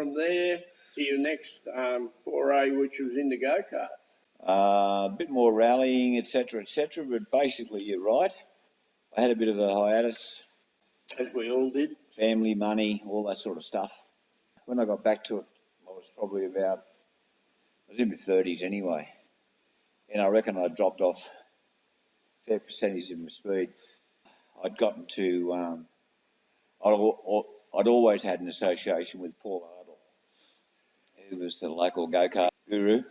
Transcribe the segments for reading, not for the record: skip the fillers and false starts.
from there to your next foray, which was in the go-kart? A bit more rallying, etc., but basically you're right. I had a bit of a hiatus. As we all did. Family, money, all that sort of stuff. When I got back to it, I was in my 30s anyway. And I reckon I dropped off a fair percentage of my speed. I'd gotten to, I'd always had an association with Paul Ardle, who was the local go-kart guru.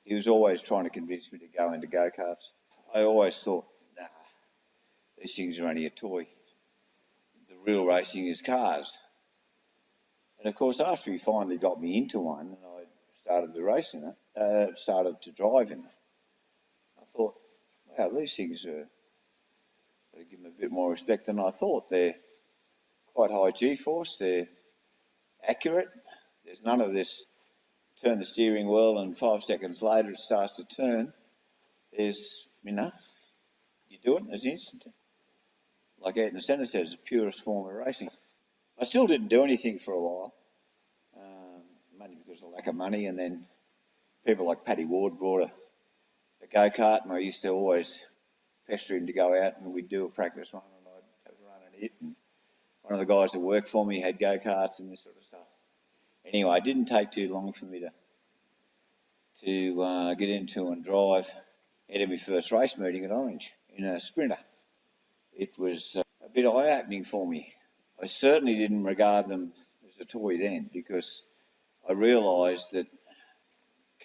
He was always trying to convince me to go into go-karts. I always thought, nah, these things are only a toy. The real racing is cars. And of course, after he finally got me into one and I started to race in it, started to drive in it, I thought, wow, these things are, got to give them a bit more respect than I thought. They're quite high G-force, they're accurate, there's none of this turn the steering wheel and 5 seconds later it starts to turn. There's, you do it and it's instant. Like Ayrton Senna says, the purest form of racing. I still didn't do anything for a while, mainly because of lack of money, and then people like Paddy Ward brought a go-kart and I used to always pester him to go out and we'd do a practice run and I'd have a run at it. And one of the guys that worked for me had go-karts and this sort of stuff. Anyway, it didn't take too long for me to get into and drive. I had my first race meeting at Orange in a Sprinter. It was a bit eye-opening for me. I certainly didn't regard them as a toy then because I realised that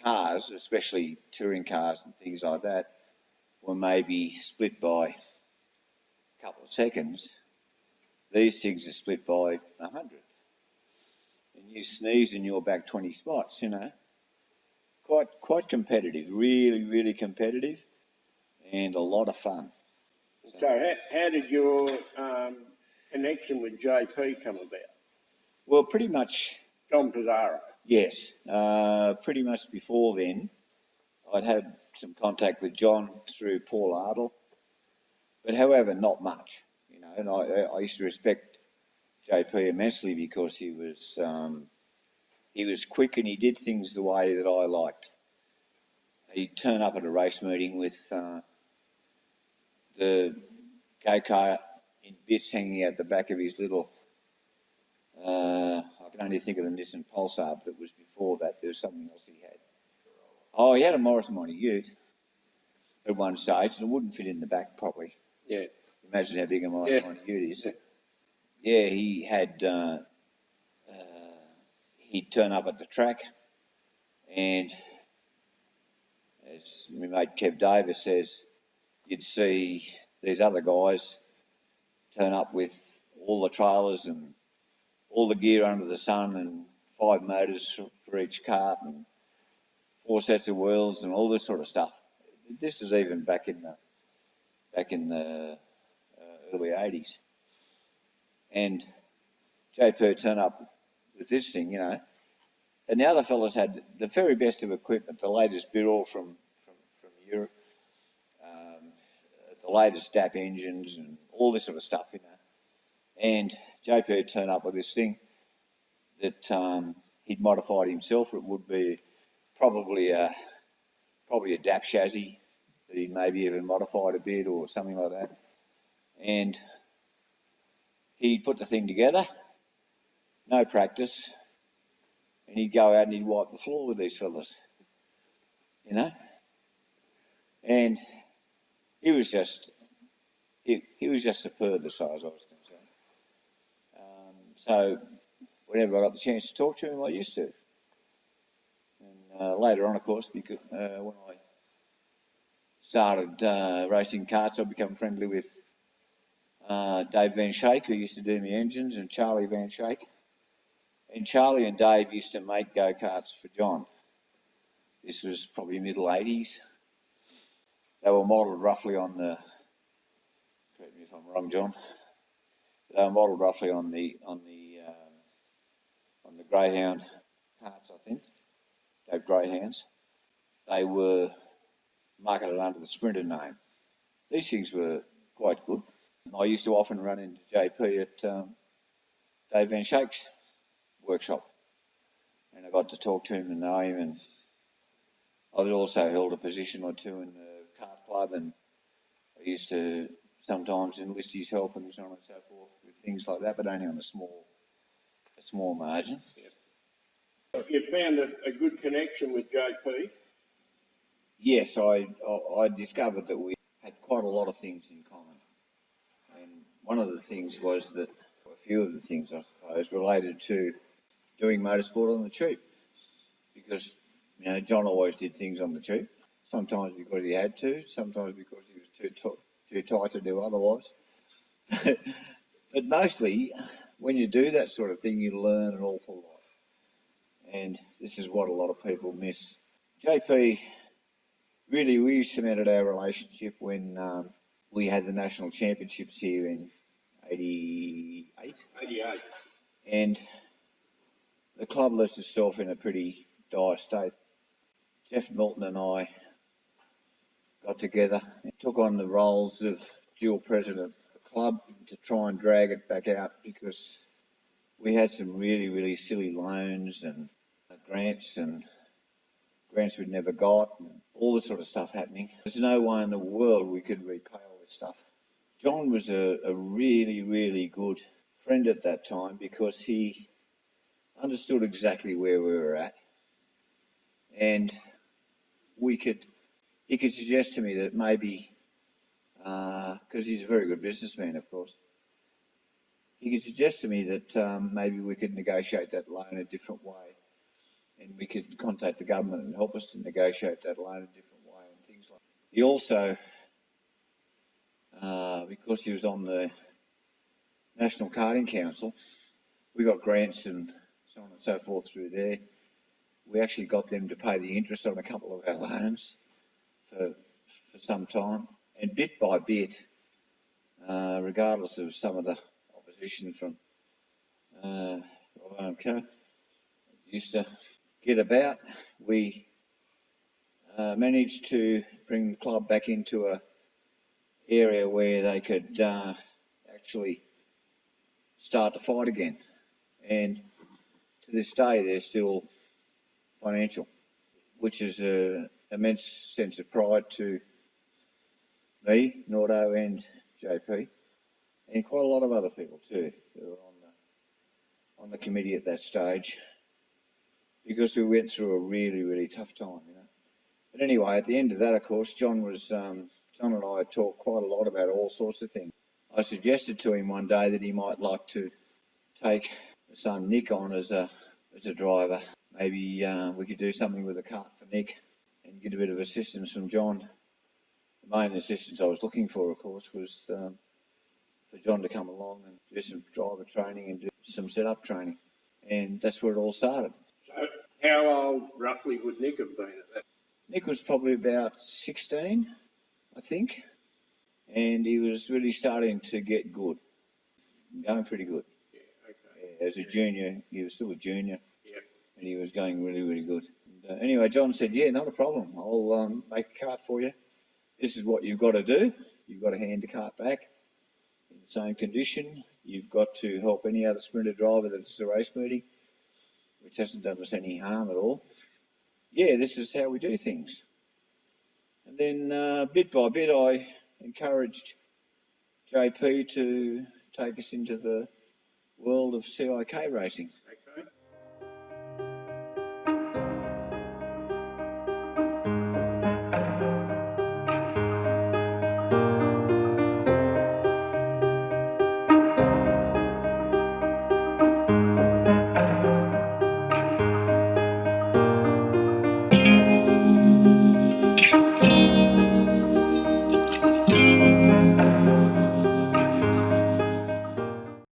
cars, especially touring cars and things like that, were maybe split by a couple of seconds. These things are split by 100th. And you sneeze and you're back 20 spots, Quite competitive, really competitive, and a lot of fun. So how did your connection with JP come about? Well, pretty much... John Pizarro? Yes. Pretty much before then, I'd had some contact with John through Paul Ardle, but however, not much, and I used to respect JP immensely because he was quick and he did things the way that I liked. He'd turn up at a race meeting with the go-kart in bits hanging out the back of his little, I can only think of the Nissan Pulsar, but it was before that. There was something else he had. Oh, he had a Morris Minor Ute at one stage and it wouldn't fit in the back properly. Yeah. Imagine how big a Morris Minor Ute is. Yeah, he had... he'd turn up at the track and, as my mate Kev Davis says, you'd see these other guys turn up with all the trailers and all the gear under the sun and 5 motors for each cart and 4 sets of wheels and all this sort of stuff. This is even back in the early 80s. And JP turned up with this thing, and the other fellas had the very best of equipment, the latest Birol from Europe, the latest DAP engines and all this sort of stuff, And JP turned up with this thing that he'd modified himself. It would be probably a DAP chassis that he'd maybe even modified a bit or something like that. And he'd put the thing together, no practice, and he'd go out and he'd wipe the floor with these fellas, And he was just superb as far as I was concerned. So whenever I got the chance to talk to him, I used to. And later on, of course, because when I started racing karts, I became friendly with Dave Van Schaik, who used to do my engines, and Charlie Van Schaik. And Charlie and Dave used to make go-karts for John. This was probably middle 80s. They were modelled roughly on the, correct me if I'm wrong, John, they were modelled roughly on the Greyhound karts, I think, Dave Greyhounds. They were marketed under the Sprinter name. These things were quite good. I used to often run into JP at Dave Van Schaik's workshop. and I got to talk to him and know him, and I've also held a position or two in the kart club, and I used to sometimes enlist his help and so on and so forth with things like that, but only on a small margin. Yep. You found a good connection with JP? Yes, I discovered that we had quite a lot of things in common, and one of the things was that, a few of the things I suppose, related to doing motorsport on the cheap, because John always did things on the cheap, sometimes because he had to, sometimes because he was too tight to do otherwise. But mostly, when you do that sort of thing, you learn an awful lot, and this is what a lot of people miss. JP, really, we cemented our relationship when we had the national championships here in 88. 88. And the club left itself in a pretty dire state. Jeff Milton and I got together and took on the roles of dual president of the club to try and drag it back out, because we had some really, really silly loans and grants we'd never got, and all this sort of stuff happening. There's no way in the world we could repay all this stuff. John was a really, really good friend at that time, because he understood exactly where we were at, and he could suggest to me that maybe, because he's a very good businessman, of course, he could suggest to me that maybe we could negotiate that loan a different way, and we could contact the government and help us to negotiate that loan a different way and things like that. He also, because he was on the National Karting Council, we got grants and so on and so forth through there. We actually got them to pay the interest on a couple of our loans for some time, and bit by bit, regardless of some of the opposition from used to get about, we managed to bring the club back into a area where they could actually start to fight again. And to this day, they're still financial, which is an immense sense of pride to me, Nordo, and JP, and quite a lot of other people too that were on the committee at that stage, because we went through a really, really tough time, But anyway, at the end of that, of course, John and I talked quite a lot about all sorts of things. I suggested to him one day that he might like to take his son Nick on as a driver. Maybe we could do something with a kart for Nick and get a bit of assistance from John. The main assistance I was looking for, of course, was for John to come along and do some driver training and do some setup training. And that's where it all started. So how old roughly would Nick have been at that? Nick was probably about 16, I think. And he was really starting to get good, going pretty good. Yeah, okay. As a junior, he was still a junior. Yeah. And he was going really, really good. And, anyway, John said, yeah, not a problem. I'll make a kart for you. This is what you've got to do. You've got to hand the kart back in the same condition. You've got to help any other sprinter driver that's a race meeting, which hasn't done us any harm at all. Yeah, this is how we do things. And then bit by bit, I encouraged JP to take us into the world of CIK racing. Okay.